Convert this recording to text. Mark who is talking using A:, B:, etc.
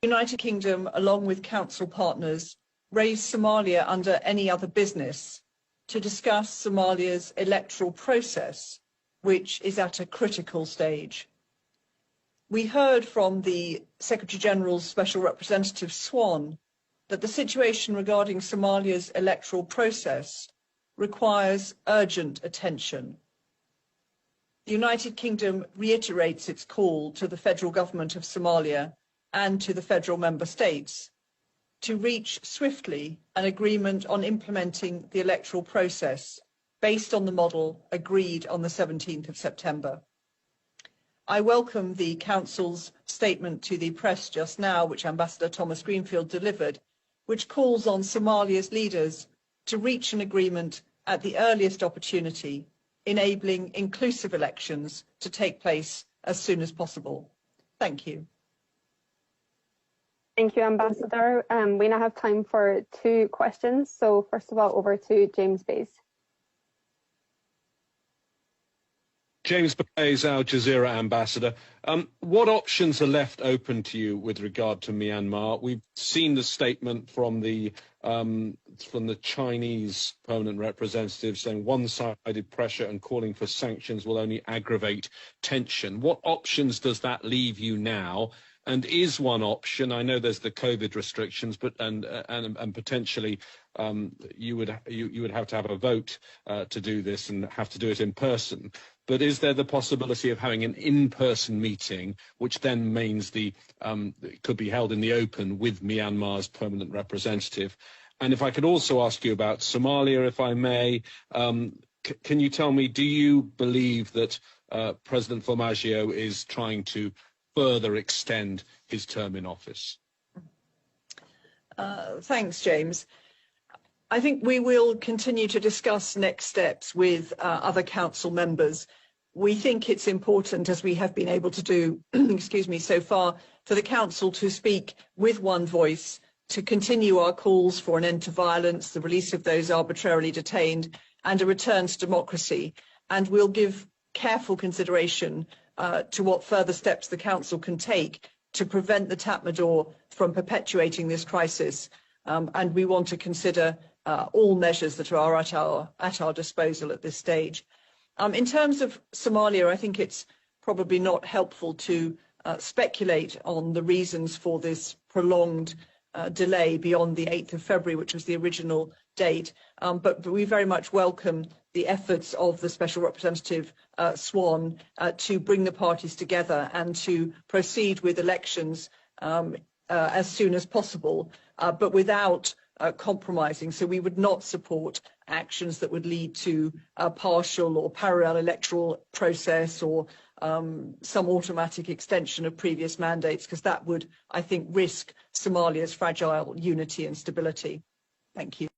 A: The United Kingdom, along with Council partners, raised Somalia under any other business to discuss Somalia's electoral process, which is at a critical stage. We heard from the Secretary-General's Special Representative Swan that the situation regarding Somalia's electoral process requires urgent attention. The United Kingdom reiterates its call to the federal government of Somalia and to the federal member states to reach swiftly an agreement on implementing the electoral process based on the model agreed on the 17th of September. I welcome the Council's statement to the press just now, which Ambassador Thomas Greenfield delivered, which calls on Somalia's leaders to reach an agreement at the earliest opportunity, enabling inclusive elections to take place as soon as possible. Thank you.
B: Thank you, Ambassador. We now have time for 2 questions. So first of all, over to James Bays.
C: James Bays, Al Jazeera ambassador. What options are left open to you with regard to Myanmar? We've seen the statement from the Chinese permanent representative saying one-sided pressure and calling for sanctions will only aggravate tension. What options does that leave you now? And is one option, I know there's the COVID restrictions, but and potentially you would have to have a vote to do this and have to do it in person. But is there the possibility of having an in-person meeting, which then means it could be held in the open with Myanmar's permanent representative? And if I could also ask you about Somalia, if I may, can you tell me, do you believe that President Formaggio is trying to further extend his term in office?
A: Thanks, James. I think we will continue to discuss next steps with other council members. We think it's important, as we have been able to do, excuse me, so far, for the council to speak with one voice, to continue our calls for an end to violence, the release of those arbitrarily detained, and a return to democracy. And we'll give careful consideration to what further steps the council can take to prevent the Tatmadaw from perpetuating this crisis. And we want to consider all measures that are at our disposal at this stage. In terms of Somalia, I think it's probably not helpful to speculate on the reasons for this prolonged delay beyond the 8th of February, which was the original date. But we very much welcome the efforts of the Special Representative Swan to bring the parties together and to proceed with elections as soon as possible, but without compromising. So we would not support actions that would lead to a partial or parallel electoral process or some automatic extension of previous mandates, because that would, I think, risk Somalia's fragile unity and stability. Thank you.